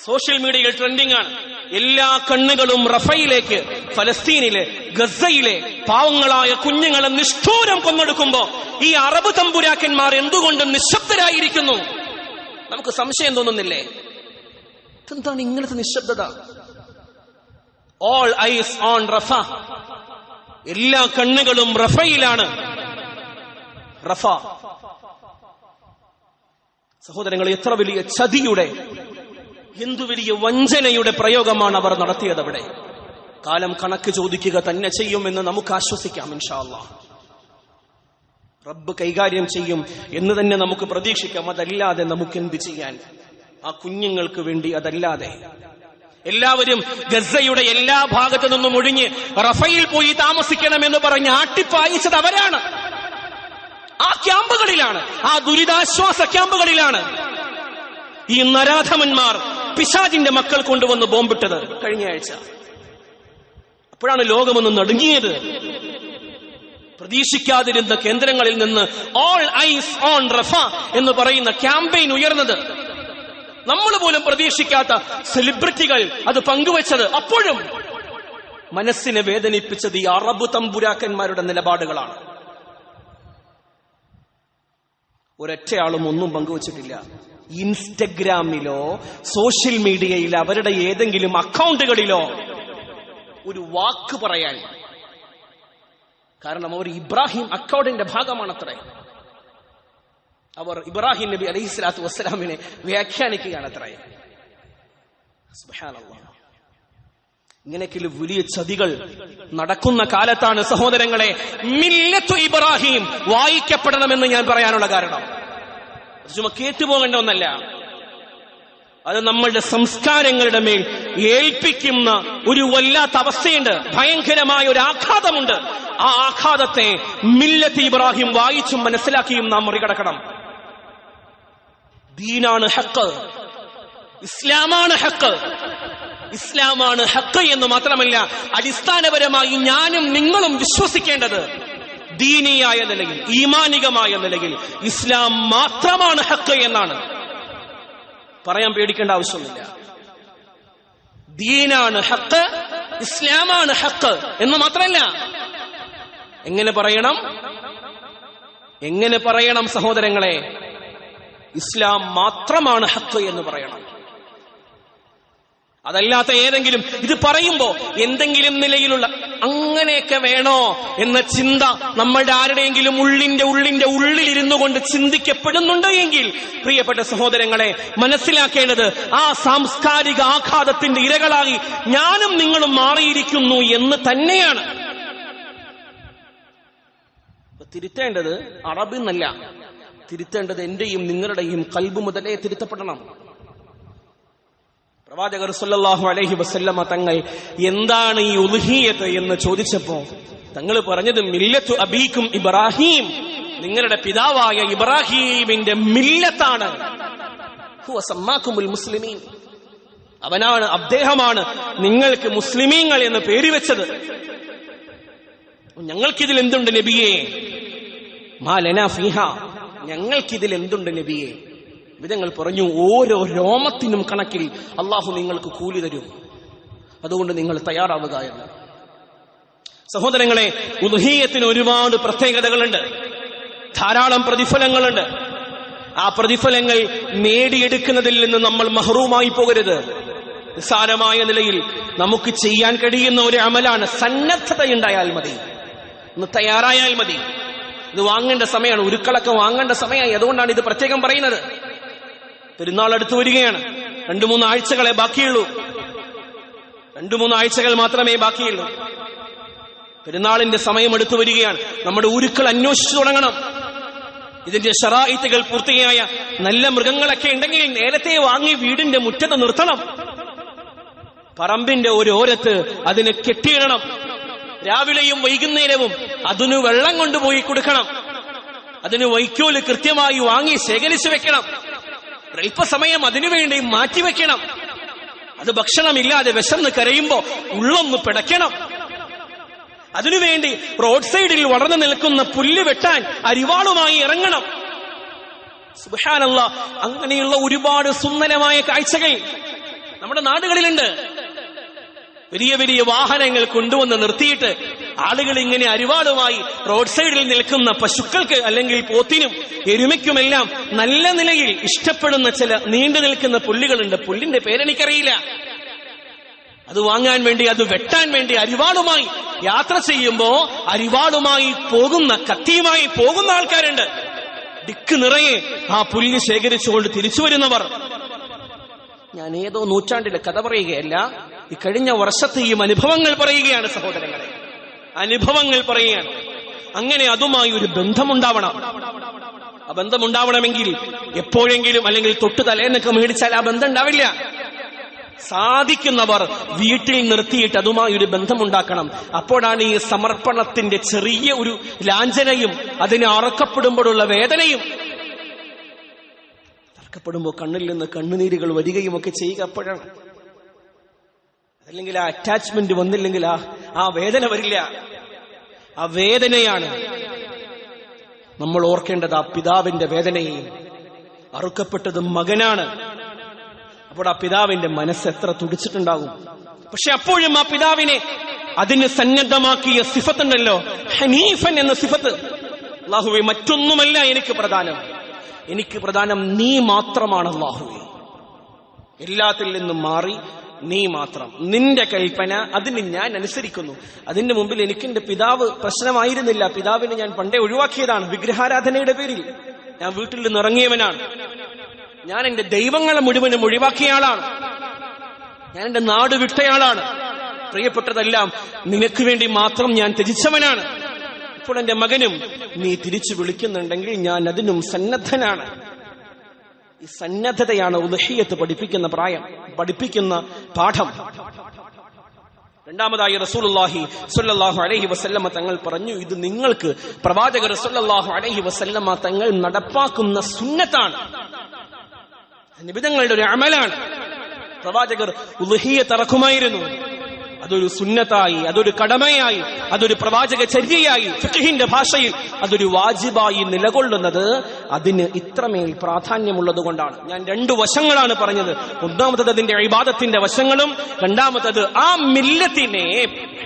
Social മീഡിയയിൽ ട്രെൻഡിംഗ് ആണ്. എല്ലാ കണ്ണുകളും റഫയിലേക്ക്, ഫലസ്തീനിലെ ഗസയിലെ പാവങ്ങളായ കുഞ്ഞുങ്ങളെ നിഷ്ഠൂരം കൊന്നെടുക്കുമ്പോ ഈ അറബ് തമ്പുരാക്കന്മാർ എന്തുകൊണ്ട് നിശബ്ദരായിരിക്കുന്നു? നമുക്ക് സംശയം തോന്നുന്നില്ലേ? എന്താണ് ഇങ്ങനത്തെ നിശബ്ദത? All eyes on Rafah. എല്ലാ കണ്ണുകളും റഫയിലാണ്. റഫ. സഹോദരങ്ങൾ, എത്ര വലിയ ചതിയുടെ, എന്തു വലിയ വഞ്ചനയുടെ പ്രയോഗമാണ് അവർ നടത്തിയത് അവിടെ. കാലം കണക്ക് ചോദിക്കുക തന്നെ ചെയ്യുമെന്ന് നമുക്ക് ആശ്വസിക്കാം. ഇൻഷാ അല്ലാഹ് റബ്ബ് കൈകാര്യം ചെയ്യും എന്ന് തന്നെ നമുക്ക് പ്രതീക്ഷിക്കാം. അതല്ലാതെ നമുക്ക് എന്ത് ചെയ്യാൻ? ആ കുഞ്ഞുങ്ങൾക്ക് വേണ്ടി അതല്ലാതെ. എല്ലാവരും ഗസയുടെ എല്ലാ ഭാഗത്തു നിന്നും ഒഴിഞ്ഞ് റഫയിൽ പോയി താമസിക്കണമെന്ന് പറഞ്ഞ് ആട്ടിപ്പായിച്ചത് അവരാണ്. ആ ക്യാമ്പുകളിലാണ്, ആ ദുരിതാശ്വാസ ക്യാമ്പുകളിലാണ് ഈ നരാധമന്മാർ പിശാചിന്റെ മക്കൾ കൊണ്ടുവന്ന് ബോംബിട്ടത് കഴിഞ്ഞ ആഴ്ച. അപ്പോഴാണ് ലോകമൊന്ന് നടുങ്ങിയത്. പ്രതീക്ഷിക്കാതിരുന്ന കേന്ദ്രങ്ങളിൽ നിന്ന് ഓൾ ഐസ് ഓൺ റഫ എന്ന് പറയുന്ന ക്യാമ്പയിൻ ഉയർന്നത്, നമ്മൾ പോലും പ്രതീക്ഷിക്കാത്ത സെലിബ്രിറ്റികൾ അത് പങ്കുവച്ചത്, അപ്പോഴും മനസ്സിനെ വേദനിപ്പിച്ചത് ഈ അറബ് തമ്പുരാക്കന്മാരുടെ നിലപാടുകളാണ്. ഒരൊറ്റയാളും ഒന്നും പങ്കുവച്ചിട്ടില്ല. ഇൻസ്റ്റഗ്രാമിലോ സോഷ്യൽ മീഡിയയിൽ അവരുടെ ഏതെങ്കിലും അക്കൗണ്ടുകളിലോ ഒരു വാക്ക് പറയാൻ. കാരണം അവർ ഇബ്രാഹിം അക്കൗണ്ടിന്റെ ഭാഗമാണത്രേ. അവർ ഇബ്രാഹിം നബി അലൈഹി സ്വലാത്തു വസ്സലാമിനെ വ്യാഖ്യാനിക്കുകയാണത്രേ. സുബ്ഹാനല്ലാഹ്. ഇങ്ങനെയൊക്കെ വലിയ ചതികൾ നടക്കുന്ന കാലത്താണ് സഹോദരങ്ങളെ മില്ലത്തു ഇബ്രാഹിം വായിക്കപ്പെടണമെന്ന് ഞാൻ പറയാനുള്ള കാരണം. ചുമ്മാ കേട്ടുപോകേണ്ട ഒന്നല്ല, അത് നമ്മളുടെ സംസ്കാരങ്ങളുടെ മേൽ ഏൽപ്പിക്കുന്ന ഒരു വല്ലാത്ത അവസ്ഥയുണ്ട്, ഭയങ്കരമായ ഒരു ആഘാതമുണ്ട്. ആ ആഘാതത്തെ മില്ലത്ത് ഇബ്രാഹിം വായിച്ചും മനസ്സിലാക്കിയും നാം മറികടക്കണം. ദീനാണ് ഹഖ്, ഇസ്ലാമാണ് ഹഖ്. ഇസ്ലാമാണ് ഹഖ് എന്ന് മാത്രമല്ല, അടിസ്ഥാനപരമായി ഞാനും നിങ്ങളും വിശ്വസിക്കേണ്ടത് ദീനിയായ നിലയിൽ, ഈമാനികമായ നിലയിൽ ഇസ്ലാം മാത്രമാണ് ഹഖ് എന്നാണ്. പറയാൻ പേടിക്കേണ്ട ആവശ്യമില്ല. ദീനാണ് ഹഖ്, ഇസ്ലാമാണ് ഹഖ് എന്ന് മാത്രമല്ല, എങ്ങനെ പറയണം സഹോദരങ്ങളെ? ഇസ്ലാം മാത്രമാണ് ഹഖ് എന്ന് പറയണം. അതല്ലാത്ത ഏതെങ്കിലും, ഇത് പറയുമ്പോ എന്തെങ്കിലും നിലയിലുള്ള അങ്ങനെയൊക്കെ വേണോ എന്ന ചിന്ത നമ്മളുടെ ആരുടെയെങ്കിലും ഉള്ളിന്റെ ഉള്ളിലിരുന്നു കൊണ്ട് ചിന്തിക്കപ്പെടുന്നുണ്ട് എങ്കിൽ പ്രിയപ്പെട്ട സഹോദരങ്ങളെ, മനസ്സിലാക്കേണ്ടത് ആ സാംസ്കാരിക ആഘാതത്തിന്റെ ഇരകളായി ഞാനും നിങ്ങളും മാറിയിരിക്കുന്നു എന്ന് തന്നെയാണ്. തിരുത്തേണ്ടത് അറബ് എന്നല്ല, തിരുത്തേണ്ടത് എന്റെയും നിങ്ങളുടെയും ഖൽബ് മുതലേ തിരുത്തപ്പെടണം. പ്രവാചകർ സല്ലല്ലാഹു അലൈഹി വസല്ലമ തങ്ങൾ എന്താണ് ഈ ഉൽഹിയത്ത് എന്ന് ചോദിച്ചപ്പോ തങ്ങൾ പറഞ്ഞത് മില്ലത്തു അബീക്കും ഇബ്രാഹിം, നിങ്ങളുടെ പിതാവായ ഇബ്രാഹിമിന്റെ മില്ലത്താണ്. ഹുവ സമ്മാക്കുമുൽ മുസ്ലിമീൻ, അദ്ദേഹമാണ് നിങ്ങൾക്ക് മുസ്ലിമീങ്ങൾ എന്ന് പേര് വെച്ചത്. ഞങ്ങൾക്കിതിൽ എന്തുണ്ട് നബിയേ? മാ ലനാ ഫീഹ, ഞങ്ങൾക്കിതിൽ എന്തുണ്ട് നബിയേ? വിധങ്ങൾ പറഞ്ഞു, ഓരോ രോമത്തിനും കണക്കിൽ അള്ളാഹു നിങ്ങൾക്ക് കൂലി തരും, അതുകൊണ്ട് നിങ്ങൾ തയ്യാറാവുക എന്ന്. സഹോദരങ്ങളെ, ഉദ്ഹിയത്തിന് ഒരുപാട് പ്രത്യേകതകളുണ്ട്, ധാരാളം പ്രതിഫലങ്ങളുണ്ട്. ആ പ്രതിഫലങ്ങൾ നേടിയെടുക്കുന്നതിൽ നിന്ന് നമ്മൾ മഹ്റൂമായി പോകരുത്. നിസ്സാരമായ നിലയിൽ നമുക്ക് ചെയ്യാൻ കഴിയുന്ന ഒരു അമലാണ്. സന്നദ്ധതയുണ്ടായാൽ മതി, ഒന്ന് തയ്യാറായാൽ മതി. ഇത് വാങ്ങേണ്ട സമയമാണ്, ഉരുക്കളൊക്കെ വാങ്ങേണ്ട സമയമായി. അതുകൊണ്ടാണ് ഇത് പ്രത്യേകം പറയുന്നത്. പെരുന്നാൾ അടുത്ത് വരികയാണ്. 2-3 ആഴ്ചകളെ ബാക്കിയുള്ളൂ. 2-3 ആഴ്ചകൾ മാത്രമേ ബാക്കിയുള്ളൂ. പെരുന്നാളിന്റെ സമയം എടുത്തു വരികയാണ്. നമ്മുടെ ഉരുക്കൾ അന്വേഷിച്ചു തുടങ്ങണം. ഇതിന്റെ ശറായിത്തുകൾ പൂർത്തിയായ നല്ല മൃഗങ്ങളൊക്കെ ഉണ്ടെങ്കിൽ നേരത്തെ വാങ്ങി വീടിന്റെ മുറ്റത്ത് നിർത്തണം. പറമ്പിന്റെ ഒരു ഓരത്ത് അതിന് കെട്ടിയിടണം. രാവിലെയും വൈകുന്നേരവും അതിന് വെള്ളം കൊണ്ടുപോയി കൊടുക്കണം. അതിന് വൈക്കോല് കൃത്യമായി വാങ്ങി ശേഖരിച്ചു വെക്കണം. അല്പസമയം അതിനുവേണ്ടി മാറ്റിവെക്കണം. അത് ഭക്ഷണമില്ലാതെ വിശന്ന് കരയുമ്പോ ഉള്ളൊന്ന് പിടയ്ക്കണം. അതിനുവേണ്ടി റോഡ് സൈഡിൽ വളർന്നു നിൽക്കുന്ന പുല്ല് വെട്ടാൻ അരിവാളുമായി ഇറങ്ങണം. സുബ്ഹാനല്ലാഹ്, അങ്ങനെയുള്ള ഒരുപാട് സുന്ദരമായ കാഴ്ചകൾ നമ്മുടെ നാടുകളിലുണ്ട്. വലിയ വലിയ വാഹനങ്ങൾ കൊണ്ടുവന്ന് നിർത്തിയിട്ട് ആളുകൾ ഇങ്ങനെ അരിവാളുമായി റോഡ് സൈഡിൽ നിൽക്കുന്ന പശുക്കൾക്ക് അല്ലെങ്കിൽ പോത്തിനും എരുമയ്ക്കുമെല്ലാം നല്ല നിലയിൽ ഇഷ്ടപ്പെടുന്ന ചില നീണ്ടു നിൽക്കുന്ന പുല്ലുകളുണ്ട്. പുല്ലിന്റെ പേരെനിക്കറിയില്ല. അത് വാങ്ങാൻ വേണ്ടി, അത് വെട്ടാൻ വേണ്ടി അരിവാളുമായി യാത്ര ചെയ്യുമ്പോ അരിവാളുമായി പോകുന്ന, കത്തിയുമായി പോകുന്ന ആൾക്കാരുണ്ട്. ഡിക്ക് നിറയെ ആ പുല്ല് ശേഖരിച്ചുകൊണ്ട് തിരിച്ചു വരുന്നവർ. ഞാൻ ഏതോ നൂറ്റാണ്ടിലെ കഥ പറയുകയല്ല, ഈ കഴിഞ്ഞ വർഷത്തെയും അനുഭവങ്ങൾ പറയുകയാണ് സഹോദരങ്ങളെ. അനുഭവങ്ങൾ പറയുകയാണ്. അങ്ങനെ അതുമായി ഒരു ബന്ധമുണ്ടാവണം. ആ ബന്ധമുണ്ടാവണമെങ്കിൽ എപ്പോഴെങ്കിലും, അല്ലെങ്കിൽ തൊട്ടു തലേന്നൊക്കെ മേടിച്ചാൽ ആ ബന്ധം ഉണ്ടാവില്ല. സാധിക്കുന്നവർ വീട്ടിൽ നിർത്തിയിട്ട് അതുമായി ഒരു ബന്ധമുണ്ടാക്കണം. അപ്പോഴാണ് ഈ സമർപ്പണത്തിന്റെ ചെറിയ ഒരു ലാഞ്ചനയും അതിനെ അറക്കപ്പെടുമ്പോഴുള്ള വേദനയും, അറക്കപ്പെടുമ്പോൾ കണ്ണിൽ നിന്ന് കണ്ണുനീരുകൾ വരികയും ഒക്കെ ചെയ്യുക അപ്പോഴാണ്. അല്ലെങ്കിൽ ആ അറ്റാച്ച്മെന്റ് വന്നില്ലെങ്കിൽ ആ വേദന വരില്ല. ആ വേദനയാണ് നമ്മൾ ഓർക്കേണ്ടത്. ആ പിതാവിന്റെ വേദനയെയും, അറുക്കപ്പെട്ടത് മകനാണ്. അപ്പോൾ ആ പിതാവിന്റെ മനസ്സ് എത്ര തുടിച്ചിട്ടുണ്ടാകും. പക്ഷെ അപ്പോഴും ആ പിതാവിനെ അതിന് സന്നദ്ധമാക്കിയ സിഫത്തുണ്ടല്ലോ, ഹനീഫൻ എന്ന സിഫത്ത്. അല്ലാഹുവേ, മറ്റൊന്നുമല്ല എനിക്ക് പ്രധാനം, എനിക്ക് പ്രധാനം നീ മാത്രമാണ് അല്ലാഹുവേ. എല്ലാത്തിൽ നിന്നും മാറി നീ മാത്രം, നിന്റെ കൽപ്പന, അതിന് ഞാൻ അനുസരിക്കുന്നു. അതിന്റെ മുമ്പിൽ എനിക്ക് എന്റെ പിതാവ് പ്രശ്നമായിരുന്നില്ല. പിതാവിനെ ഞാൻ പണ്ടേ ഒഴിവാക്കിയതാണ്. വിഗ്രഹാരാധനയുടെ പേരിൽ ഞാൻ വീട്ടിൽ നിന്ന് ഇറങ്ങിയവനാണ്. ഞാൻ എന്റെ ദൈവങ്ങളെ മുഴുവനും ഒഴിവാക്കിയ ആളാണ്. ഞാൻ എന്റെ നാട് വിട്ടയാളാണ്. പ്രിയപ്പെട്ടതെല്ലാം നിനക്ക് വേണ്ടി മാത്രം ഞാൻ ത്യജിച്ചവനാണ്. ഇപ്പോൾ എന്റെ മകനും നീ തിരിച്ചു വിളിക്കുന്നുണ്ടെങ്കിൽ ഞാൻ അതിനും സന്നദ്ധനാണ്. ഈ സന്നദ്ധതയാണ് ഉദ്ഹിയ്യത്ത് പഠിപ്പിക്കുന്ന പാഠം. രണ്ടാമതായി റസൂലുള്ളാഹി സ്വല്ലല്ലാഹു അലൈഹി വസല്ലമ തങ്ങൾ പറഞ്ഞു, ഇത് നിങ്ങൾക്ക് പ്രവാചകർ സ്വല്ലല്ലാഹു അലൈഹി വസല്ലമ തങ്ങൾ നടപ്പാക്കുന്ന സുന്നത്താണ്, നിബിധങ്ങളുടെ ഒരു അമലാണ്. പ്രവാചകർ ഉദ്ഹിയ്യത്ത് ഇറക്കുമായിരുന്നു. അതൊരു സുന്നത്തായി, അതൊരു കടമയായി, അതൊരു പ്രവാചക ചര്യയായി, ഫിഖ്ഹിന്റെ ഭാഷയിൽ അതൊരു വാജിബായി നിലകൊള്ളുന്നത് അതിന് ഇത്രമേൽ പ്രാധാന്യമുള്ളത് കൊണ്ടാണ്. ഞാൻ രണ്ടു വശങ്ങളാണ് പറഞ്ഞത്. ഒന്നാമത്തത് അതിന്റെ ഇബാദത്തിന്റെ വശങ്ങളും, രണ്ടാമത്തത് ആ മില്ലത്തിനെ,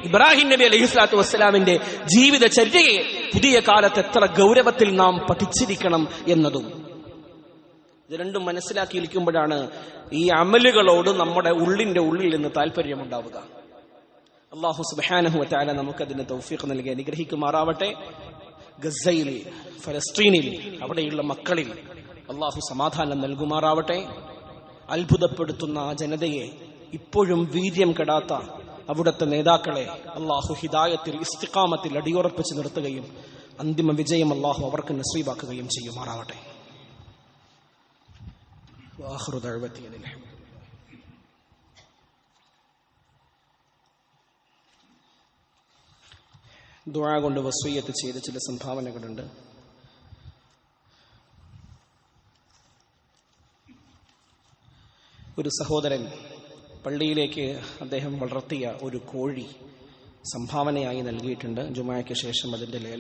ഇബ്രാഹിം നബി അലൈഹി സ്വലാത്തു വസ്സലാമിന്റെ ജീവിതചര്യയെ പുതിയ കാലത്ത് എത്ര ഗൗരവത്തിൽ നാം പഠിച്ചിരിക്കണം എന്നതും. ഇത് രണ്ടും മനസ്സിലാക്കിയിരിക്കുമ്പോഴാണ് ഈ അമലുകളോട് നമ്മുടെ ഉള്ളിന്റെ ഉള്ളിൽ നിന്ന് താല്പര്യമുണ്ടാവുക. അല്ലാഹു സുബ്ഹാനഹു വ തആല നമുക്കതിന് തൗഫീഖ് നൽകി അനുഗ്രഹിക്കുമാറാവട്ടെ. ഗസയിൽ, ഫലസ്തീനിൽ, അവിടെയുള്ള മക്കളിൽ അല്ലാഹു സമാധാനം നൽകുമാറാവട്ടെ. അത്ഭുതപ്പെടുത്തുന്ന ആ ജനതയെ, ഇപ്പോഴും വീര്യം കെടാത്ത അവിടുത്തെ നേതാക്കളെ അല്ലാഹു ഹിദായത്തിൽ, ഇസ്തിഖാമത്തിൽ അടിയുറപ്പിച്ച് നിർത്തുകയും അന്തിമ വിജയം അല്ലാഹു അവർക്ക് നസീബാക്കുകയും ചെയ്യുമാറാവട്ടെ. وآخر دعوتي أن الحمد لله. ദുആ കൊണ്ട് വസിയ്യത്ത് ചെയ്ത ചില സംഭാവനകളുണ്ട്. ഒരു സഹോദരൻ പള്ളിയിലേക്ക് അദ്ദേഹം വളർത്തിയ ഒരു കോഴി സംഭാവനയായി നൽകിയിട്ടുണ്ട്. ജുമായ്ക്ക് ശേഷം അതിന്റെ